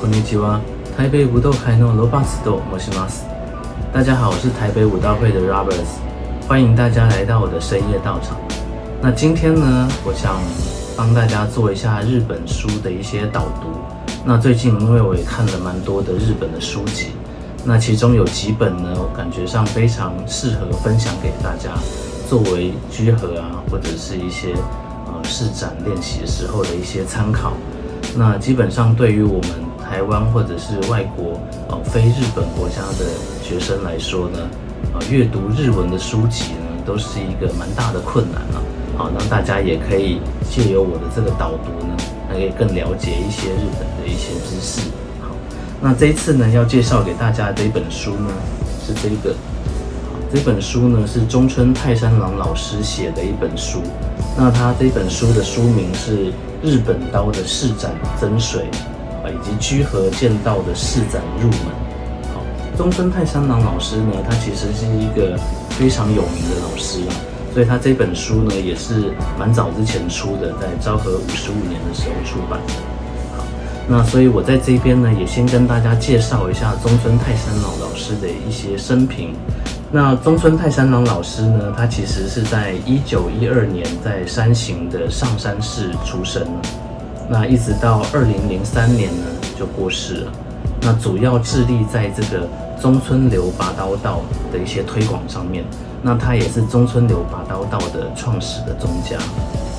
こんにちは。台北武道会のロバスと申します。大家好，我是台北武道会的 Roberts， 欢迎大家来到我的深夜道场。那今天呢，我想帮大家做一下日本书的一些导读。那最近因为我也看了蛮多的日本的书籍，那其中有几本呢，我感觉上非常适合分享给大家，作为居合啊，或者是一些试展练习的时候的一些参考。那基本上对于我们台湾或者是外国非日本国家的学生来说呢，阅读日文的书籍呢，都是一个蛮大的困难啊。好，那大家也可以借由我的这个导读呢，可以更了解一些日本的一些知识。好，那这一次呢，要介绍给大家的这一本书呢，是这个。这本书呢是中村泰山郎老师写的一本书。那他这本书的书名是《日本刀的试展增水》，以及居合剑道的试展入门。好，中村泰山郎老师呢，他其实是一个非常有名的老师啊，所以他这本书呢也是蛮早之前出的，在昭和55年的时候出版的。好，那所以我在这边呢也先跟大家介绍一下中村泰山郎老师的一些生平。那中村泰山郎老师呢，他其实是在1912年在山形的上山市出生了，那一直到2003年呢就过世了。那主要致力在这个中村流拔刀道的一些推广上面。那他也是中村流拔刀道的创始的宗家。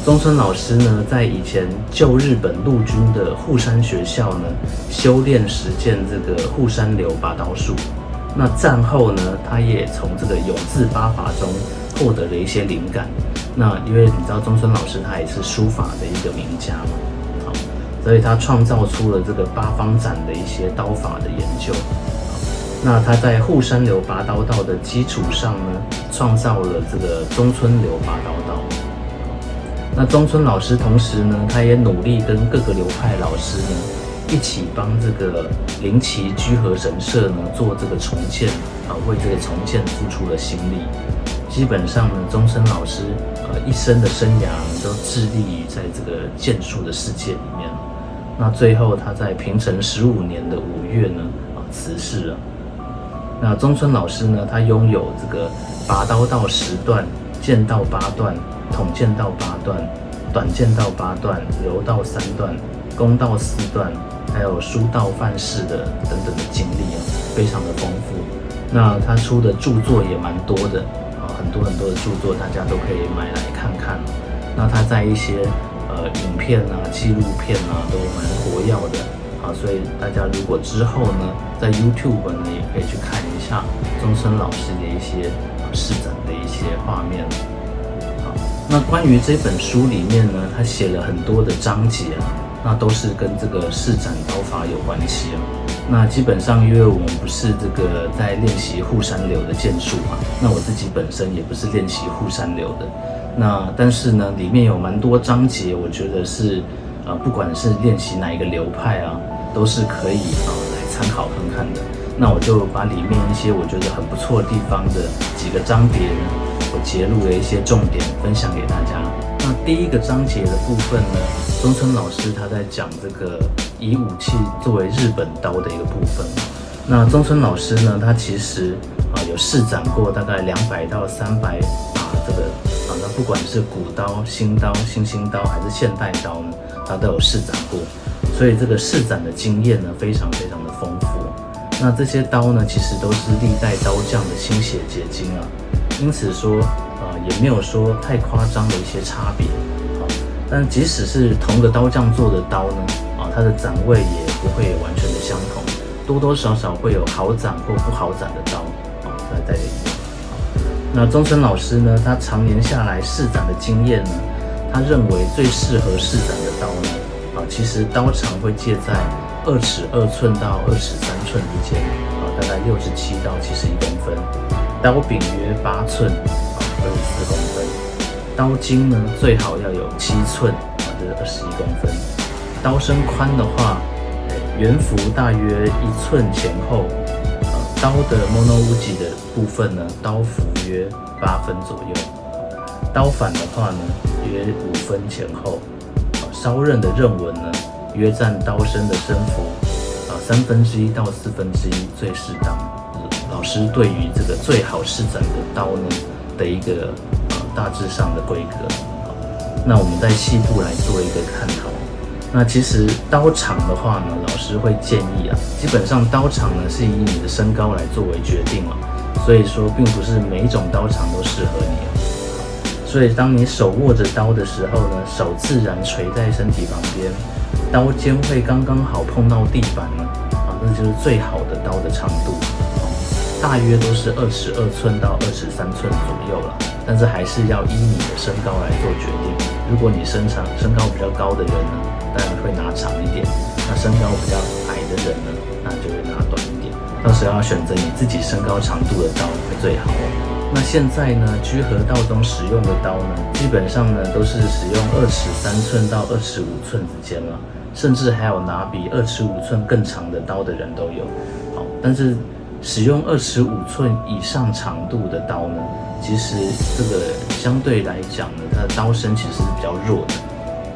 中村老师呢，在以前旧日本陆军的户山学校呢，修炼实践这个户山流拔刀术。那战后呢，他也从这个永字八法中获得了一些灵感。那因为你知道中村老师他也是书法的一个名家嘛，好，所以他创造出了这个八方斩的一些刀法的研究。那他在户山流拔刀道的基础上呢，创造了这个中村流拔刀道。那中村老师同时呢，他也努力跟各个流派老师呢，一起帮这个灵崎居合神社呢做这个重建，为这个重建付出了心力。基本上呢，中村老师一生的生涯都致力于在这个剑术的世界里面。那最后他在平成15年的5月呢辞世了。那中村老师呢，他拥有这个拔刀道10段、剑道8段、统剑道8段、短剑道8段、柔道3段、弓道4段，还有书道范式的等等的经历非常的丰富。那他出的著作也蛮多的很多的著作，大家都可以买来看看。那他在一些影片啊、纪录片啊都蛮活跃的所以大家如果之后呢，在 YouTube 呢也可以去看一下中村老师的一些试展的一些画面。好，那关于这本书里面呢，他写了很多的章节那都是跟这个试展刀法有关系那基本上因为我们不是这个在练习户山流的剑术嘛，那我自己本身也不是练习户山流的。那但是呢，里面有蛮多章节，我觉得是不管是练习哪一个流派都是可以来参考看看的。那我就把里面一些我觉得很不错的地方的几个章节呢，我截录了一些重点分享给大家。那第一个章节的部分呢，中村老师他在讲这个以武器作为日本刀的一个部分。那中村老师呢，他其实有试展过大概200到300把这个那不管是古刀、新刀、新兴刀还是现代刀呢，他都有试展过。所以这个试展的经验呢，非常非常的丰富。那这些刀呢，其实都是历代刀匠的心血结晶因此说也没有说太夸张的一些差别但即使是同个刀匠做的刀呢它的斩位也不会完全的相同，多多少少会有好斩或不好斩的刀在里面。那中村老师呢，他常年下来试展的经验呢，他认为最适合试展的刀呢其实刀长会介在2尺2寸到2尺3寸之间大概67到71公分。刀柄约8寸24公分。刀茎呢最好要有7寸这是21公分。刀身宽的话圆幅大约1寸前后。刀的 monouji 的部分呢，刀幅约8分左右。刀反的话呢，约5分前后。刀刃的刃纹呢，约占刀身的身幅1/3到1/4最适当。老师对于这个最好施展的刀呢的一个大致上的规格。那我们再细部来做一个探讨。那其实刀长的话呢，老师会建议基本上刀长呢是以你的身高来作为决定所以说并不是每一种刀长都适合你所以当你手握着刀的时候呢，手自然垂在身体旁边，刀尖会刚刚好碰到地板呢，这就是最好的刀的长度，大约都是22寸到23寸左右了。但是还是要依你的身高来做决定。如果你身高比较高的人呢，当然会拿长一点；那身高比较矮的人呢，那就会拿短一点。到时候要选择你自己身高长度的刀会最好那现在呢，居合道中使用的刀呢，基本上呢都是使用2尺3寸到2尺5寸之间了，甚至还有拿比2尺5寸更长的刀的人都有。但是使用2尺5寸以上长度的刀呢，其实这个相对来讲呢，它的刀身其实是比较弱的，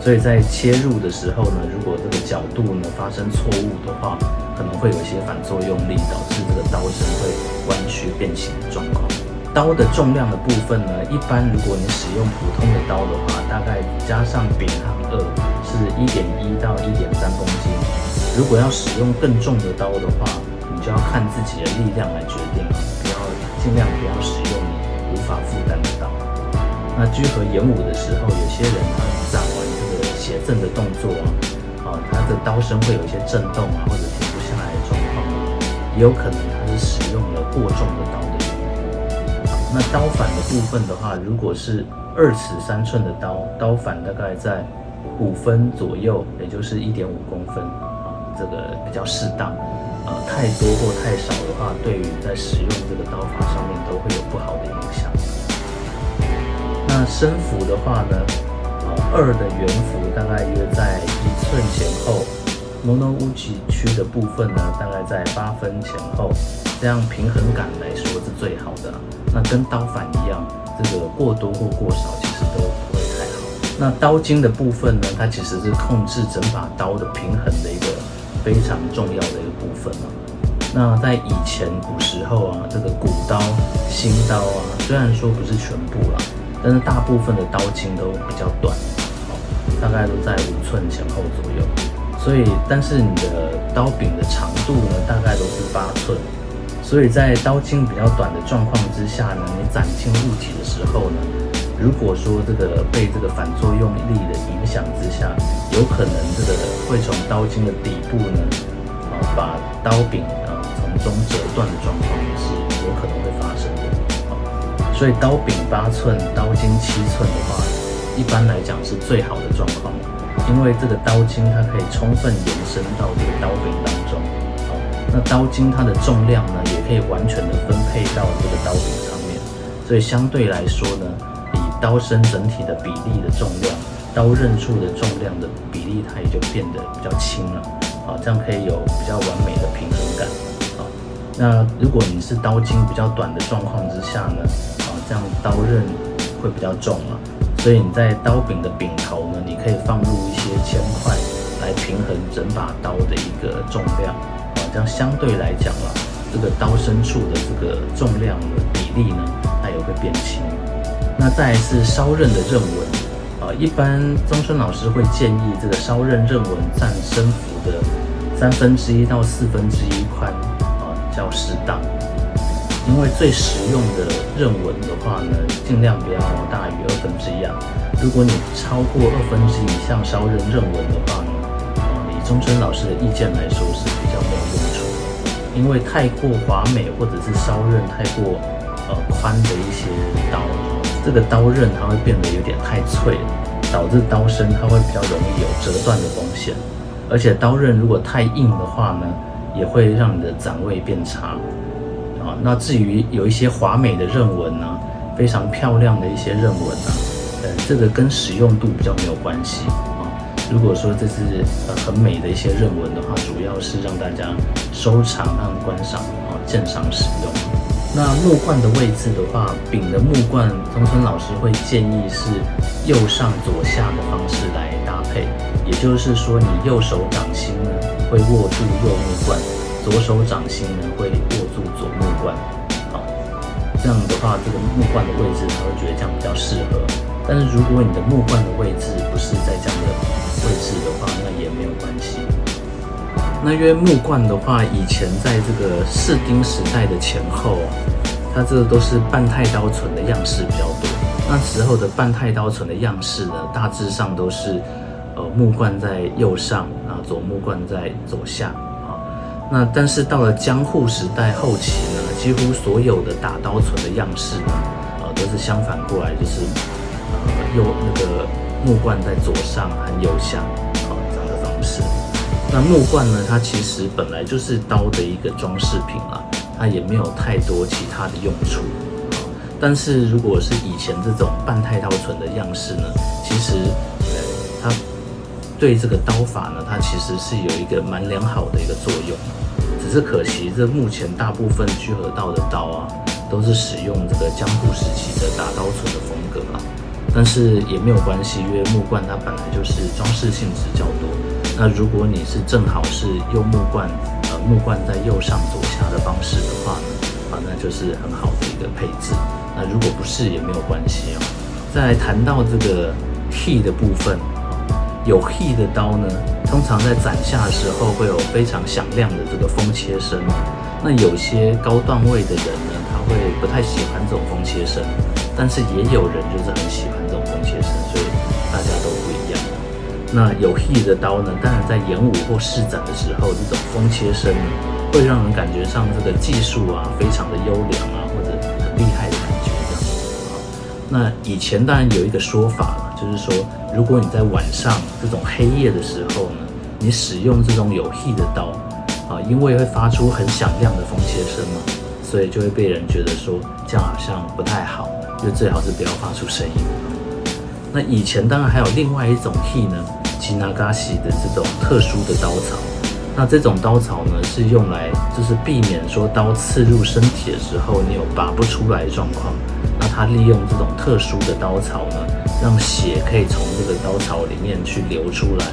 所以在切入的时候呢，如果这个角度呢发生错误的话，可能会有一些反作用力，导致这个刀身会弯曲变形的状况。刀的重量的部分呢，一般如果你使用普通的刀的话，大概加上柄行2是1.1到1.3公斤。如果要使用更重的刀的话，你就要看自己的力量来决定尽量不要使用你无法负担的刀。那居合演武的时候，有些人他展完这个写正的动作他的刀身会有一些震动或者停不下来的状况，也有可能他是使用了过重的刀的缘故。那刀反的部分的话，如果是2尺3寸的刀，刀反大概在5分左右，也就是1.5公分这个比较适当。太多或太少的话，对于在使用这个刀法上面都会有不好的影响。那身幅的话呢，2的圆幅大概约在1寸前后，Monouchi 区的部分呢，大概在8分前后，这样平衡感来说是最好的那跟刀反一样，这个过多或过少其实都不会太好。那刀茎的部分呢，它其实是控制整把刀的平衡的一个非常重要的一个部分那在以前古时候这个古刀、新刀虽然说不是全部但是大部分的刀茎都比较短大概都在5寸前后左右。所以，但是你的刀柄的长度呢，大概都是8寸。所以在刀茎比较短的状况之下呢，你斩进物体的时候呢，如果说这个被这个反作用力的影响之下，有可能这个会从刀茎的底部呢，把刀柄从中折断的状况是有可能会发生的。所以刀柄8寸，刀茎7寸的话，一般来讲是最好的状况，因为这个刀茎它可以充分延伸到这个刀柄当中。那刀茎它的重量呢，也可以完全的分配到这个刀柄上面，所以相对来说呢，以刀身整体的比例的重量，刀刃处的重量的比例，它也就变得比较轻了。这样可以有比较完美的平衡感。那如果你是刀茎比较短的状况之下呢，这样刀刃会比较重所以你在刀柄的柄头呢，你可以放入一些铅块来平衡整把刀的一个重量。这样相对来讲这个刀身处的这个重量的比例呢，它也会变轻。那再来是烧刃的刃纹，一般中村老师会建议这个烧刃刃纹占身幅的1/3到1/4宽，较适当。因为最实用的刃纹的话呢，尽量不要大于1/2如果你超过1/2以上烧刃刃纹的话呢，以中村老师的意见来说是比较没有用处的。因为太过华美或者是烧刃太过宽的一些刀，这个刀刃它会变得有点太脆了，导致刀身它会比较容易有折断的风险。而且刀刃如果太硬的话呢，也会让你的斩位变差。那至于有一些华美的刃纹非常漂亮的一些刃纹这个跟使用度比较没有关系如果说这是很美的一些刃纹的话，主要是让大家收藏和观赏鉴赏使用。那木冠的位置的话，柄的木冠，中村老师会建议是右上左下的方式来搭配，也就是说你右手掌心呢会握住右木冠，左手掌心呢会握住左木冠。好，这样的话，这个木冠的位置他会觉得这样比较适合。但是如果你的木冠的位置不是在这样的位置的话，那也没有关系。那因为木冠的话，以前在这个士丁时代的前后，它这个都是半太刀存的样式比较多。那时候的半太刀存的样式呢，大致上都是木冠在右上，啊左木冠在左下。那但是到了江户时代后期呢，几乎所有的打刀存的样式呢，都是相反过来，就是那个木冠在左上和右下，这样的方式。那木冠呢，它其实本来就是刀的一个装饰品啦，它也没有太多其他的用处。但是如果是以前这种半太刀存的样式呢，其实它对这个刀法呢，它其实是有一个蛮良好的一个作用。只是可惜，这目前大部分聚合道的刀啊，都是使用这个江户时期的打刀存的风格啦。但是也没有关系，因为木冠它本来就是装饰性质较多。那如果你是正好是右木冠，木冠在右上左下的方式的话呢，那就是很好的一个配置。那如果不是也没有关系哦。再来谈到这个 he 的部分，有 he 的刀呢，通常在斩下的时候会有非常响亮的这个风切声。那有些高段位的人呢，他会不太喜欢这种风切声，但是也有人就是很喜欢这种风切声，所以大家都不一样。那有 he 的刀呢，当然在演武或试斩的时候，这种风切声呢，会让人感觉上这个技术啊非常的优良啊，或者很厉害的感觉这样。那以前当然有一个说法了，就是说如果你在晚上这种黑夜的时候呢，你使用这种有 he 的刀因为会发出很响亮的风切声嘛，所以就会被人觉得说这样好像不太好，就最好是不要发出声音。那以前当然还有另外一种 he 呢，Chinagashi 的这种特殊的刀槽。那这种刀槽呢，是用来就是避免说刀刺入身体的时候你有拔不出来的状况。那它利用这种特殊的刀槽呢，让血可以从这个刀槽里面去流出来，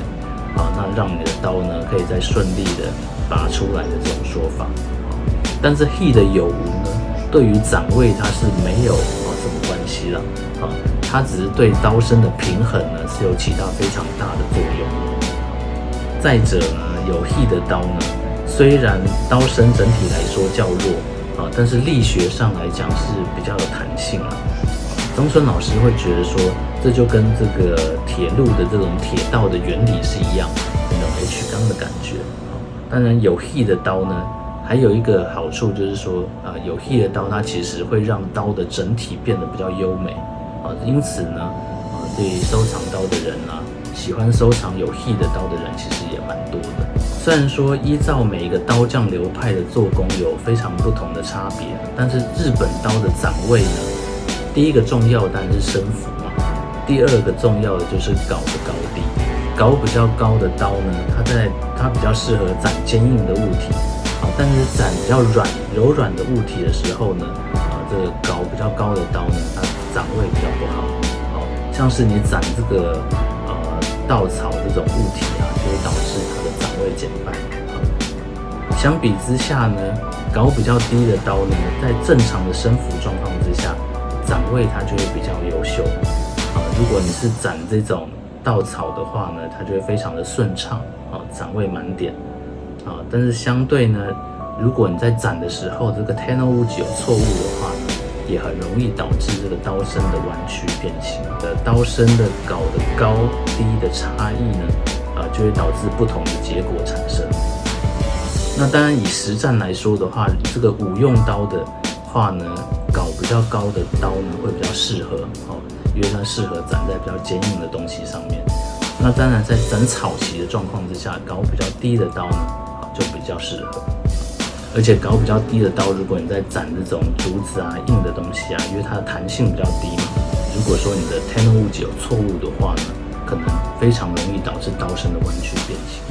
那让你的刀呢可以再顺利的拔出来的这种说法。但是 he 的有无呢，对于掌位它是没有什么关系啦，它只是对刀身的平衡呢是有起到非常大的作用。再者呢，有 he 的刀呢，虽然刀身整体来说较弱但是力学上来讲是比较有弹性啊。中村老师会觉得说，这就跟这个铁路的这种铁道的原理是一样，那种 H 钢的感觉。当然有 he 的刀呢，还有一个好处就是说，有 he 的刀它其实会让刀的整体变得比较优美因此呢，对于收藏刀的人啊，喜欢收藏有 he 的刀的人其实也蛮多的。虽然说依照每一个刀匠流派的做工有非常不同的差别，但是日本刀的掌位呢，第一个重要的当然是身幅嘛，第二个重要的就是镐的高低。镐比较高的刀呢，它比较适合斩坚硬的物体，但是斩比较柔软的物体的时候呢，这个镐比较高的刀呢，它掌位比较不好。像是你斩这个稻草这种物体啊，就会导致它的掌位减半。相比之下呢，镐比较低的刀呢，在正常的身幅状况之下，掌位它就会比较优秀。如果你是斩这种稻草的话呢，它就会非常的顺畅，掌位满点。但是相对呢，如果你在斩的时候，这个 Tenno Uchi 有错误的话呢，也很容易导致这个刀身的弯曲变形的刀身的镐的高低的差异呢，就会导致不同的结果产生。那当然以实战来说的话，这个武用刀的话呢，镐比较高的刀呢会比较适合因为它适合斩在比较坚硬的东西上面。那当然在斩草席的状况之下，镐比较低的刀呢就比较适合。而且镐比较低的刀，如果你在斩这种竹子啊、硬的东西啊，因为它的弹性比较低嘛，如果说你的 Tenno Uchi 有错误的话呢，可能非常容易导致刀身的弯曲变形。